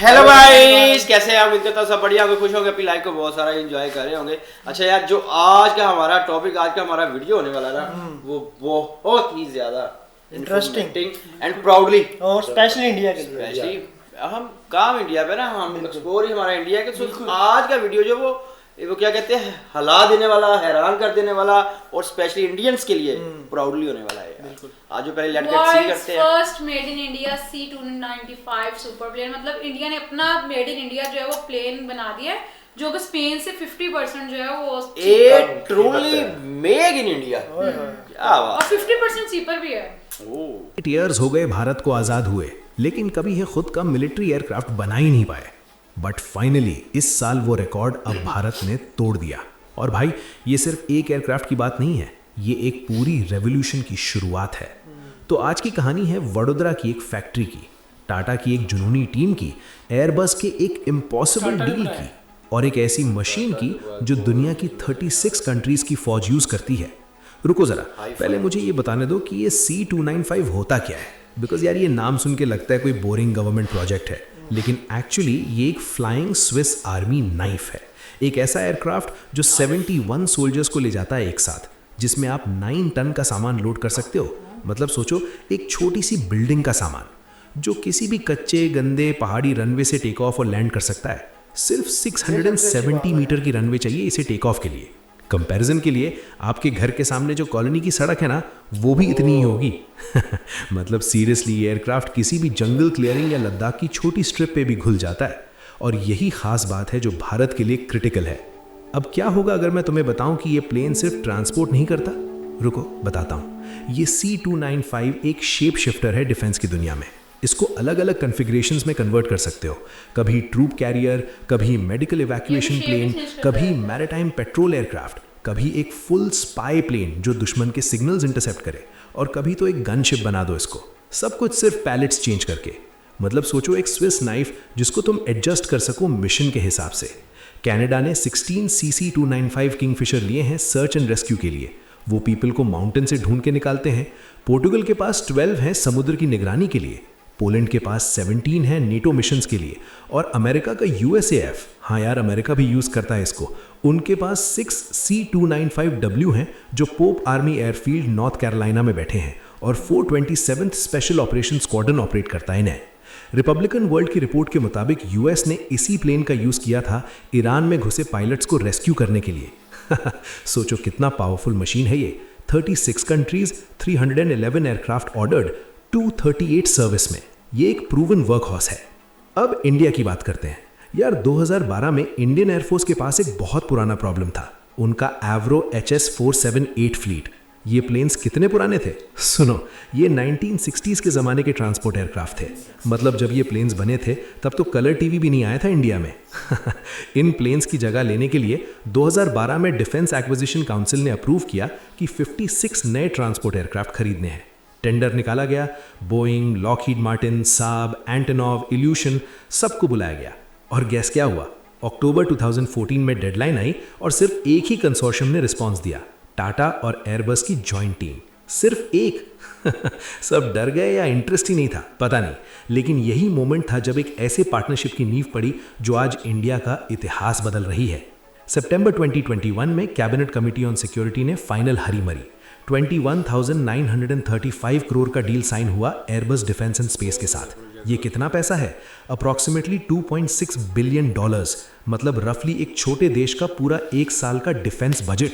Hello guys, कैसे हैं आप? उम्मीद करता हूं सब बढ़िया होंगे, खुश होंगे, अपनी लाइफ को बहुत सारा एंजॉय कर रहे होंगे। अच्छा यार, जो आज का हमारा टॉपिक, आज का हमारा वीडियो होने वाला ना, वो बहुत ही ज्यादा इंटरेस्टिंग एंड प्राउडली और स्पेशली इंडिया के लिए। स्पेशली हम काम इंडिया पे ना, हम एक्सप्लोर ही हमारा इंडिया है कि आज का वीडियो जो वो क्या कहते हैं, हिला देने वाला, हैरान कर देने वाला और स्पेशली इंडियंस के लिए प्राउडली होने वाला है। आज जो पहले लेट गेट सी करते हैं, first made in India C295 super plane, मतलब इंडिया ने अपना मेड इन इंडिया जो है वो प्लेन बना दिया है, जो कि स्पेन से 50% जो है वो ट्रूली मेड इन इंडिया। क्या बात, और 50% चीपर भी है। 8 इयर्स हो गए भारत को आजाद हुए, लेकिन कभी ये खुद का मिलिट्री एयरक्राफ्ट बना ही नहीं पाए। बट फाइनली इस साल वो रिकॉर्ड अब भारत ने तोड़ दिया। और भाई, ये सिर्फ एक एयरक्राफ्ट की बात नहीं है, ये एक पूरी रेवोल्यूशन की शुरुआत है। तो आज की कहानी है वडोदरा की एक फैक्ट्री की, टाटा की एक जुनूनी टीम की, एयरबस के एक इम्पॉसिबल डील की, और एक ऐसी मशीन की जो दुनिया की 36 कंट्रीज की फौज यूज करती है। रुको जरा, पहले मुझे ये बताने दो कि ये C295 होता क्या है। बिकॉज यार, ये नाम सुन के लगता है कोई बोरिंग गवर्नमेंट प्रोजेक्ट है, लेकिन एक्चुअली ये एक फ्लाइंग स्विस आर्मी नाइफ है। एक ऐसा एयरक्राफ्ट जो 71 सोल्जर्स को ले जाता है एक साथ, जिसमें आप 9 टन का सामान लोड कर सकते हो। मतलब सोचो, एक छोटी सी बिल्डिंग का सामान जो किसी भी कच्चे गंदे पहाड़ी रनवे से टेक ऑफ और लैंड कर सकता है। सिर्फ 670 मीटर की रनवे चाहिए इसे टेक ऑफ के लिए। कंपैरिजन के लिए, आपके घर के सामने जो कॉलोनी की सड़क है ना, वो भी इतनी ही होगी। मतलब सीरियसली, ये एयरक्राफ्ट किसी भी जंगल क्लियरिंग या लद्दाख की छोटी स्ट्रिप पे भी घुल जाता है। और यही खास बात है जो भारत के लिए क्रिटिकल है। अब क्या होगा अगर मैं तुम्हें बताऊं कि ये प्लेन सिर्फ ट्रांसपोर्ट नहीं करता? रुको, बताता हूं। ये C295 एक शेप शिफ्टर है डिफेंस की दुनिया में। इसको अलग अलग कॉन्फ़िगरेशंस में कन्वर्ट कर सकते हो। कभी ट्रूप कैरियर, कभी मेडिकल इवैक्यूएशन प्लेन, कभी मैरिटाइम पेट्रोल एयरक्राफ्ट, कभी एक फुल स्पाई प्लेन जो दुश्मन के सिग्नल्स इंटरसेप्ट करे, और कभी तो एक गनशिप बना दो इसको। सब कुछ सिर्फ पैलेट्स चेंज करके। मतलब सोचो, एक स्विस नाइफ जिसको तुम एडजस्ट कर सको मिशन के हिसाब से। कनाडा ने 16 CC295 किंगफिशर लिए हैं सर्च एंड रेस्क्यू के लिए। वो पीपल को माउंटेन से ढूंढ के निकालते हैं। पोर्टुगल के पास 12 हैं समुद्र की निगरानी के लिए। पोलैंड के पास 17 है नेटो मिशंस के लिए। और अमेरिका का USAF, हाँ यार, अमेरिका भी यूज़ करता है इसको, उनके पास 6 C295W हैं जो pope army airfield north Carolina में बैठे हैं, और 427th special operation squadron operate करता है इन्हें। रिपब्लिकन वर्ल्ड की रिपोर्ट के मुताबिक US ने इसी प्लेन का यूज़ किया था ईरान में घुसे पायलट्स को रेस्क्यू करने के लिए। सोचो कितना पावरफुल मशीन है ये। 36 कंट्रीज, 311 एयरक्राफ्ट ऑर्डर्ड, 238 सर्विस में। ये एक प्रूवन वर्क हॉर्स है। अब इंडिया की बात करते हैं। यार, 2012 में इंडियन एयरफोर्स के पास एक बहुत पुराना प्रॉब्लम था, उनका एवरो HS478 फ्लीट। ये प्लेन्स कितने पुराने थे? सुनो, ये 1960s के ज़माने के ट्रांसपोर्ट एयरक्राफ्ट थे। मतलब जब ये प्लेन्स बने थे तब तो कलर टीवी भी नहीं आया था इंडिया में। इन प्लेन्स की जगह लेने के लिए 2012 में डिफेंस एक्विजिशन काउंसिल ने अप्रूव किया कि 56 नए ट्रांसपोर्ट एयरक्राफ्ट खरीदने हैं। टेंडर निकाला गया। बोइंग, लॉकहीड मार्टिन, साब, एंटनॉव, इल्यूशन, सबको बुलाया गया। और गैस क्या हुआ? अक्टूबर 2014 में डेडलाइन आई और सिर्फ एक ही कंसोर्शियम ने रिस्पांस दिया, टाटा और एयरबस की जॉइंट टीम। सिर्फ एक। सब डर गए या इंटरेस्ट ही नहीं था, पता नहीं। लेकिन यही मोमेंट था जब एक ऐसे पार्टनरशिप की नींव पड़ी जो आज इंडिया का इतिहास बदल रही है। सितंबर 2021 में कैबिनेट कमिटी ऑन सिक्योरिटी ने फाइनल हरी मरी। 21,935 करोड़ का डील साइन हुआ एयरबस डिफेंस एंड स्पेस के साथ। ये कितना पैसा है? Approximately $2.6 billion. मतलब रफली एक छोटे देश का पूरा एक साल का डिफेंस बजट।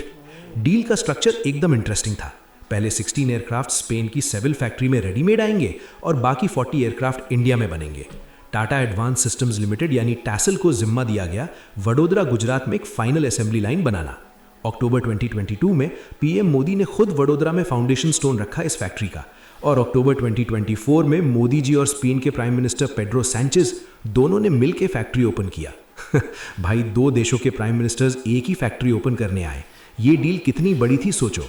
डील का स्ट्रक्चर एकदम इंटरेस्टिंग था। पहले 16 एयरक्राफ्ट स्पेन की सेविल फैक्ट्री में रेडीमेड आएंगे और बाकी 40 एयरक्राफ्ट इंडिया में बनेंगे। टाटा एडवांस सिस्टम्स लिमिटेड यानी टैसल को जिम्मा दिया गया वडोदरा, गुजरात में एक फाइनल असेंबली लाइन बनाना। अक्टूबर 2022 में पीएम मोदी ने खुद वडोदरा में फाउंडेशन स्टोन रखा इस फैक्ट्री का। और अक्टूबर 2024 में मोदी जी और स्पेन के प्राइम मिनिस्टर पेड्रो सैंचेज दोनों ने मिलकर फैक्ट्री ओपन किया। भाई, 2 देशों के प्राइम मिनिस्टर्स एक ही फैक्ट्री ओपन करने आए। ये डील कितनी बड़ी थी सोचो।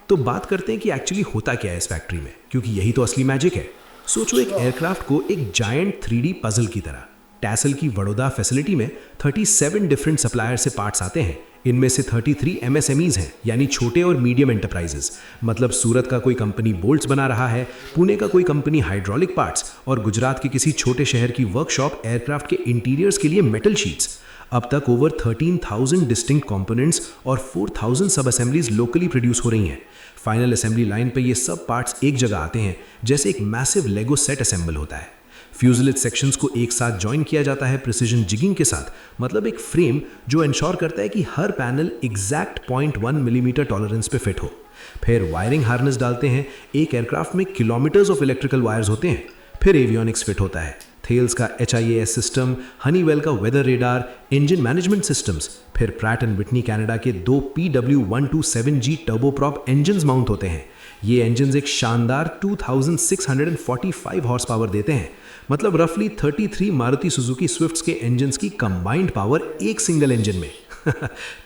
तो बात करते हैं कि एक्चुअली होता क्या है इस फैक्ट्री में, क्योंकि यही तो असली मैजिक है। सोचो एक एयरक्राफ्ट को एक जायंट 3D पजल की तरह। टैसल की वडोदरा फैसिलिटी में 37 डिफरेंट सप्लायर से पार्ट्स आते हैं। इनमें से 33 MSMEs हैं, यानी छोटे और मीडियम एंटरप्राइजेस। मतलब सूरत का कोई कंपनी बोल्ट्स बना रहा है, पुणे का कोई कंपनी हाइड्रोलिक पार्ट्स और गुजरात के किसी छोटे शहर की वर्कशॉप एयरक्राफ्ट के इंटीरियर्स के लिए मेटल शीट्स। अब तक ओवर 13,000 डिस्टिंक्ट कंपोनेंट्स और 4,000 सब असेंबलीज लोकली प्रोड्यूस हो रही हैं। फाइनल असेंबली लाइन पे ये सब पार्ट्स एक जगह आते हैं, जैसे एक मैसिव लेगो सेट असेंबल होता है। फ्यूजलेज सेक्शंस को एक साथ जॉइन किया जाता है प्रिसिजन जिगिंग के साथ, मतलब एक फ्रेम जो इंश्योर करता है कि हर पैनल एग्जैक्ट 0.1 मिलीमीटर टॉलरेंस पे फिट हो। फिर वायरिंग हार्नेस डालते हैं। एक एयरक्राफ्ट में किलोमीटर्स ऑफ इलेक्ट्रिकल वायर्स होते हैं। फिर एवियोनिक्स फिट होता है, थेल्स का HIAS सिस्टम, हनीवेल का weather radar, engine management systems. फिर प्रैट एंड विटनी कनाडा के 2 PW127G टर्बोप्रॉप इंजन्स माउंट होते हैं। ये इंजन्स एक शानदार 2645 हॉर्स पावर देते हैं, मतलब रफली 33 मारुति सुजुकी स्विफ्ट्स के इंजन्स की कंबाइंड पावर एक सिंगल इंजन में।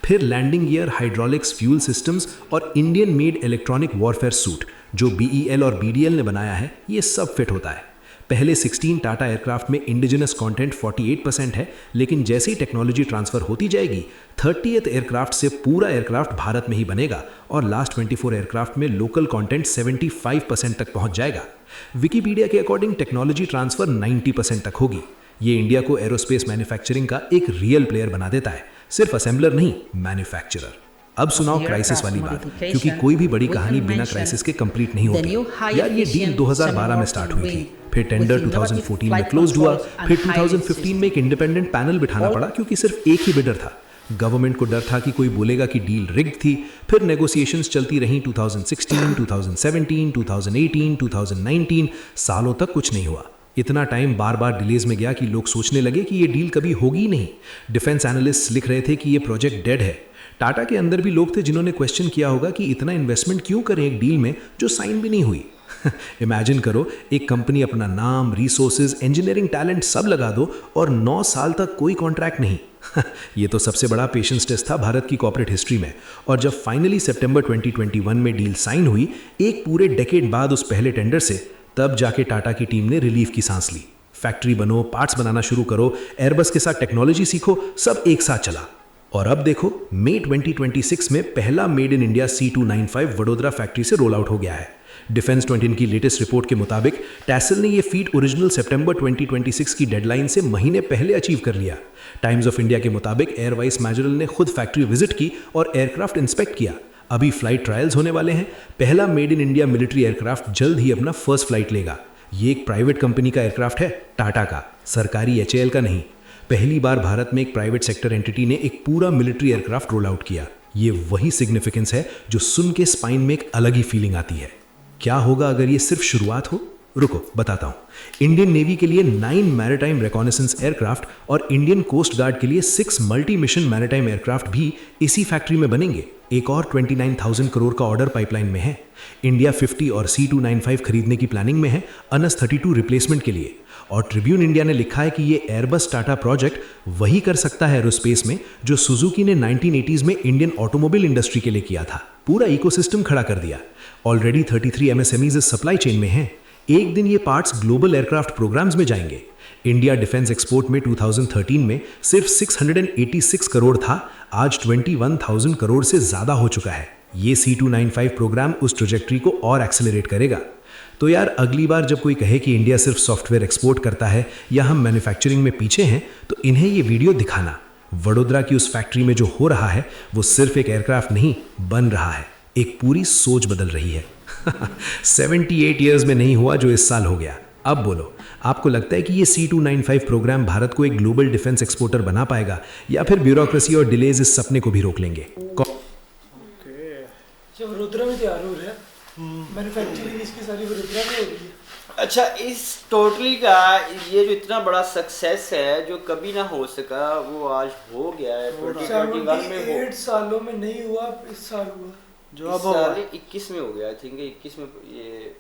फिर landing gear, hydraulics, fuel systems और Indian made electronic warfare suite जो BEL और BDL ने बनाया है, ये सब फिट होता है। पहले 16 टाटा एयरक्राफ्ट में इंडिजिनस कंटेंट 48% है, लेकिन जैसे ही टेक्नोलॉजी ट्रांसफर होती जाएगी 30th एयरक्राफ्ट से पूरा एयरक्राफ्ट भारत में ही बनेगा और लास्ट 24 एयरक्राफ्ट में लोकल कंटेंट 75% तक पहुंच जाएगा। विकिपीडिया के अकॉर्डिंग टेक्नोलॉजी ट्रांसफर 90% तक होगी। ये इंडिया को एरोस्पेस मैन्युफैक्चरिंग का एक रियल प्लेयर बना देता है, सिर्फ असेंबलर नहीं, मैन्युफैक्चरर। अब सुनाओ क्राइसिस वाली बात, क्योंकि कोई भी बड़ी कहानी बिना क्राइसिस के कंप्लीट नहीं होती। यार ये डील 2012 में स्टार्ट हुई थी, फिर टेंडर 2014 में क्लोज हुआ, फिर 2015 में एक इंडिपेंडेंट पैनल बिठाना पड़ा क्योंकि सिर्फ एक ही बिडर था। गवर्नमेंट को डर था कि कोई बोलेगा कि डील रिग्ड थी। फिर नेगोशिएशंस चलती रहीं 2016, 2017, 2018, 2019, सालों तक कुछ नहीं हुआ। इतना टाइम बार बार डिलेज में गया कि लोग सोचने लगे कि ये डील कभी होगी नहीं। डिफेंस एनालिस्ट लिख रहे थे कि ये प्रोजेक्ट डेड है। टाटा के अंदर भी लोग थे जिन्होंने क्वेश्चन किया होगा कि इतना इन्वेस्टमेंट क्यों करें एक डील में जो साइन भी नहीं हुई। इमेजिन करो, एक कंपनी अपना नाम, रिसोर्सेज, इंजीनियरिंग टैलेंट सब लगा दो और 9 साल तक कोई कॉन्ट्रैक्ट नहीं। ये तो सबसे बड़ा पेशेंस टेस्ट था भारत की कॉर्पोरेट हिस्ट्री में। और जब फाइनली सितंबर 2021 में डील साइन हुई, एक पूरे डेकेड बाद उस पहले टेंडर से, तब जाके टाटा की टीम ने रिलीफ की सांस ली। फैक्ट्री बनो, पार्ट्स बनाना शुरू करो, एयरबस के साथ टेक्नोलॉजी सीखो, सब एक साथ चला। और अब देखो, मई 2026 में पहला made in India C295 Vadodara factory से रोल आउट हो गया है। डिफेंस 20 की लेटेस्ट रिपोर्ट के मुताबिक टैसल ने ये फीट ओरिजिनल सितंबर 2026 की डेडलाइन से महीने पहले अचीव कर लिया। टाइम्स ऑफ इंडिया के मुताबिक एयर वाइस मैजरल ने खुद फैक्ट्री विजिट की और एयरक्राफ्ट इंस्पेक्ट किया। अभी फ्लाइट ट्रायल्स होने वाले हैं। पहला made in India military aircraft जल्द ही अपना फर्स्ट फ्लाइट लेगा। ये एक प्राइवेट कंपनी का एयरक्राफ्ट है, टाटा का, सरकारी HAL का नहीं। पहली बार भारत में एक प्राइवेट सेक्टर एंटिटी ने एक पूरा मिलिट्री एयरक्राफ्ट रोल आउट किया। ये वही सिग्निफिकेंस है जो सुन के स्पाइन में एक अलग ही फीलिंग आती है। क्या होगा अगर ये सिर्फ शुरुआत हो? रुको बताता हूँ। इंडियन नेवी के लिए 9 मैरिटाइम रिकॉनेसेंस एयरक्राफ्ट और इंडियन कोस्ट गार्ड के लिए 6 मल्टी मिशन मैरिटाइम एयरक्राफ्ट भी इसी फैक्ट्री में बनेंगे। एक और 29,000 करोड़ का ऑर्डर पाइपलाइन में है। इंडिया 50 और C295 खरीदने की प्लानिंग में है अनस 32 रिप्लेसमेंट के लिए। और ट्रिब्यून इंडिया ने लिखा है कि ये एयरबस टाटा प्रोजेक्ट वही कर सकता है एरोस्पेस में जो सुजुकी ने 1980s में इंडियन ऑटोमोबाइल इंडस्ट्री के लिए किया था। पूरा इकोसिस्टम खड़ा कर दिया। ऑलरेडी 33 MSMEs इस सप्लाई चेन में हैं। एक दिन ये पार्ट्स ग्लोबल एयरक्राफ्ट प्रोग्राम्स में जाएंगे। इंडिया डिफेंस एक्सपोर्ट में 2013 में सिर्फ 686 करोड़ था, आज 21,000 करोड़ से ज़्यादा हो चुका है। ये C295 प्रोग्राम उस ट्रेजेक्ट्री को और एक्सेलरेट करेगा। तो यार, अगली बार जब कोई कहे कि इंडिया सिर्फ सॉफ्टवेयर एक्सपोर्ट करता है या हम मैन्युफैक्चरिंग में पीछे हैं, तो इन्हें ये वीडियो दिखाना। वडोदरा की उस फैक्ट्री में जो हो रहा है वो सिर्फ एक एयरक्राफ्ट नहीं बन रहा है, एक पूरी सोच बदल रही है। 78 ईयर्स में नहीं हुआ जो इस साल हो गया। अब बोलो, आपको लगता है कि ये C295 प्रोग्राम भारत को एक ग्लोबल डिफेंस एक्सपोर्टर बना पाएगा या फिर ब्यूरोक्रेसी और डिलेज इस सपने को भी रोक लेंगे? वडोदरा में तैयार हो रहा है, मैन्युफैक्चरिंग इसकी सारी वडोदरा में हो रही है। अच्छा, इस टोटली का ये जो इतना बड़ा सक्सेस है जो कभी ना हो सका, वो आज हो गया है। 2021 में हो, 8 सालों में नहीं हुआ, इस साल हुआ। जो अब साल 21 में हो गया, आई थिंक 21 में ये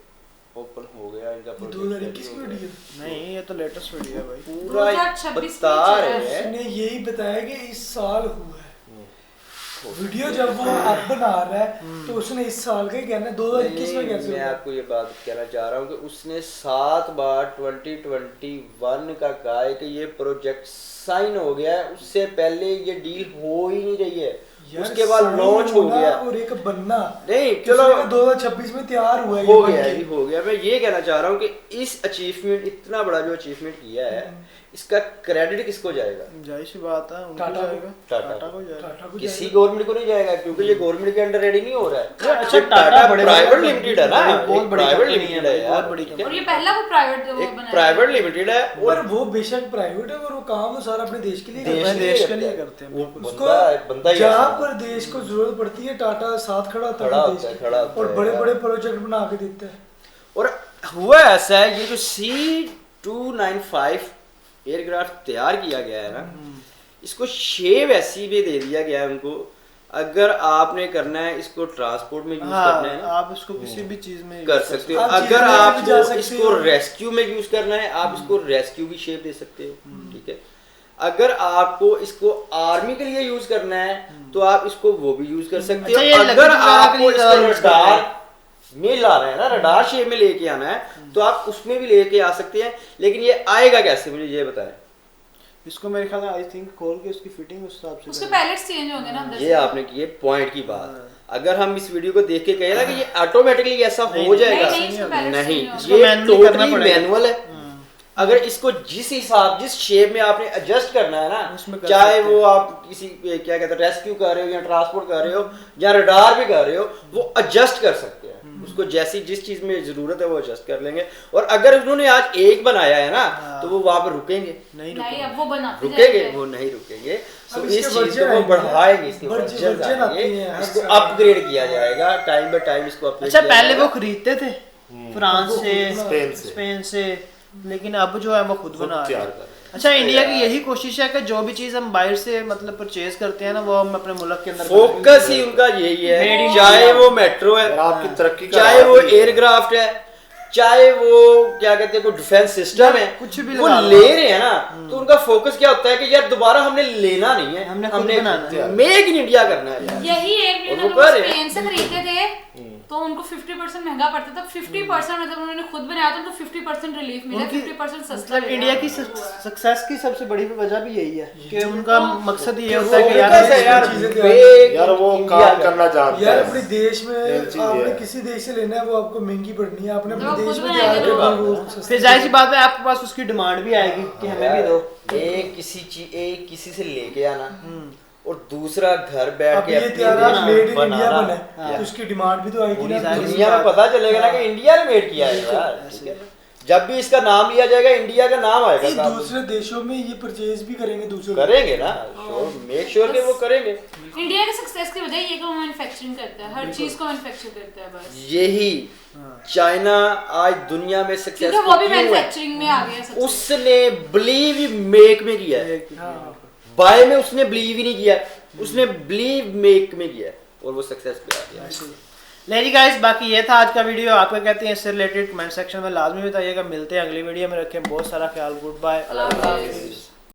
ओपन हो गया इनका प्रोजेक्ट। 2021 में वीडियो नहीं, ये तो लेटेस्ट वीडियो है भाई। पूरा 2026 बता रहे हैं। उसने यही बताया कि इस साल हुआ है। वीडियो जब वो अब बना रहा है तो उसने इस साल का ही कहना है 2021 में कैसे मैं होगा? आपको ये बात कहना चाह रहा हूँ कि उसने 7 बार 2021 का कहा है कि ये प्रोजेक्ट साइन हो गया है, उससे पहले ये डील हो ही नहीं रही है, यार, उसके बाद साइन लॉन्च हो होना गया। और एक बनना नहीं चलो 2026 में तैयार हुआ है हो ये गया बनके। जी, हो गया। मैं ये कहना चाह रहा हूँ कि इस अचीवमेंट, इतना बड़ा जो अचीवमेंट किया है, इसका क्रेडिट किसको जाएगा? जाहिर सी बात है, उनको टाटा को। जाएगा, टाटा टाटा को जाएगा। टाटा को किसी जाएगा। गवर्नमेंट को नहीं जाएगा, क्योंकि ये गवर्नमेंट के अंडर रेडी नहीं हो रहा है। अच्छा, ये टाटा बड़े प्राइवेट बड़े लिमिटेड है ना, बहुत बड़ी प्राइवेट कंपनी है, लिमिटेड है बहुत यार, बड़ी ठीक है? और ये पहला वो प्राइवेट वो एक बनाया प्राइवेट लिमिटेड है पर और वो बेशक प्राइवेट है और वो काम वो सारा अपने देश के लिए देश करता है। देश के लिए लिए करता है। करते हैं, वो उसको बंदा ही जहाँ ऐसा पर देश को जरूरत पड़ती है टाटा साथ खड़ा होता खड़ा है होता देश है, के। खड़ा होता और है बड़े यार। बड़े प्रोजेक्ट बना के देते हैं। और हुआ ऐसा है, ये जो C295 एयरक्राफ्ट तैयार किया गया है ना, इसको शेप ऐसी भी दे दिया गया है उनको, अगर आपने करना है इसको ट्रांसपोर्ट में यूज करना है हाँ, ना, आप इसको किसी भी चीज में कर सकते हो। आप अगर चीज़ में भी जा आपको सकते इसको हो। रेस्क्यू में यूज करना है, आप इसको रेस्क्यू की शेप दे सकते हो, ठीक है? अगर आपको इसको आर्मी के लिए यूज करना है तो आप इसको वो भी यूज कर सकते अच्छा, ये हो। लकड़ी अगर वगैरह के आपको लिए ज़्यादा इसको यूज करते हैं। रडार में लाना है ना, रडार शेप में लेके आना है, तो आप उसमें भी लेके आ सकते हैं। लेकिन ये आएगा कैसे, मुझे ये बताएं। इसको मेरे ख्याल में आई थिंक खोल के उसकी फिटिंग उस हिसाब से उसके करेंगे। पैलेट्स चेंज होंगे ना अंदर ये से। आपने की पॉइंट की बात। अगर हम इस वीडियो को देख के कहे ना कि ये ऑटोमेटिकली ऐसा हो जाएगा, नहीं, इसको pellets नहीं, नहीं होगा। ये इसको manually करना टोटली पड़ेगा। मैनुअल है। अगर इसको जिस हिसाब, जिस शेप में आपने एडजस्ट करना है उसमें ना, कर चाहे सकते वो आप किसी क्या कहते हैं रेस्क्यू कर रहे हो या ट्रांसपोर्ट कर रहे हो या रडार भी कर रहे हो, वो एडजस्ट कर सकते हैं। उसको जैसी जिस चीज में जरूरत है वो एडजस्ट कर लेंगे। और अगर उन्होंने आज एक बनाया है ना, तो वो वहां पर रुकेंगे, नहीं नहीं अब वो बनाते रुकेंगे, जाएंगे। वो नहीं रुकेंगे। अब तो इसके इस चीज वर्जन को वो आएंगे, बढ़ाएंगे, इसके वर्जन वर्जन आती आएंगे, हैं, हर इसको साल। अपग्रेड किया जाएगा, टाइम बाय टाइम इसको अपग्रेड अच्छा, किया पहले जाएगा। वो खरीदते थे फ्रांस से, स्पेन से। स्पेन से, लेकिन अब जो है वो खुद बना रहे तैयार हैं। कर रहे हैं। अच्छा, इंडिया की यही कोशिश है कि जो भी चीज हम बाहर से मतलब परचेज करते हैं ना, वो हम अपने मुल्क के अंदर फोकस ही उनका यही Made है, in चाहे India। वो मेट्रो है, यार आपकी तरक्की का चाहे वो राज ही है। एयरक्राफ्ट है, चाहे वो क्या कहते हैं कोई डिफेंस सिस्टम है, कुछ भी वो लगा लो। ले रहे हैं ना, तो उनका फोकस क्या होता है कि यार दोबारा हमने लेना नहीं है, हमने खुद बनाना है। मेक इन इंडिया करना है यार। यही एक और मिनट वो अगर कर रहे हैं। स्पेन से खरीदते थे तो उनको 50% महंगा पड़ता था। 50% मतलब उन्होंने खुद बनाया तो उनको 50% रिलीफ मिला, उनकी 50% सस्ता मतलब मिला। इंडिया की सक्सेस की सबसे बड़ी वजह भी यही है कि उनका मकसद ये होता है कि फोकस है यार यार, चीजें make यार वो in काम India करना जानता यार है। अपने देश में मेन चीज ये आपने है। किसी देश से लेना है वो आपको महंगी पड़नी है, आपने तो अपने वो देश खुद में बनाएंगे तैयार लोग। करनी है, वो सस्ती फिर जाहिर सी बात है आपके पास उसकी डिमांड भी आएगी कि हमें भी दो। एक किसी से लेके आना और दूसरा घर बैठ अब के ये अपने तैयार देश में मेड इन इंडिया बनाना। बना है तो उसकी डिमांड भी तो आएगी पूरी ना। सारी दुनिया में पता चलेगा ना कि इंडिया ने मेड किया है यार, ठीक है? जब भी इसका नाम लिया जाएगा इंडिया का नाम आएगा ये सामने। दूसरे देशों में ये परचेज भी करेंगे दूसरे लोग। करेंगे ना, श्योर, मेक श्योर कि वो करेंगे। इंडिया के सक्सेस की वजह ये कि वो मैन्युफैक्चरिंग करता है, हर चीज को मैन्युफैक्चर करता है बस। यही चाइना आज दुनिया में क्योंकि सक्सेसफुल वो भी क्यों है? मैन्युफैक्चरिंग में आ गया सबसे। उसने बिलीव ही मेक में किया है, हाँ। बाय में उसने बिलीव ही नहीं किया, उसने बिलीव मेक में किया और वो सक्सेस पे आ गया। नहीं जी गाइस, बाकी ये था आज का वीडियो। आप क्या कहते हैं इससे रिलेटेड कमेंट सेक्शन में लाजमी बताइएगा। मिलते हैं अगली वीडियो में, रखें बहुत सारा ख्याल। Good bye. अल्लाह हाफिज़।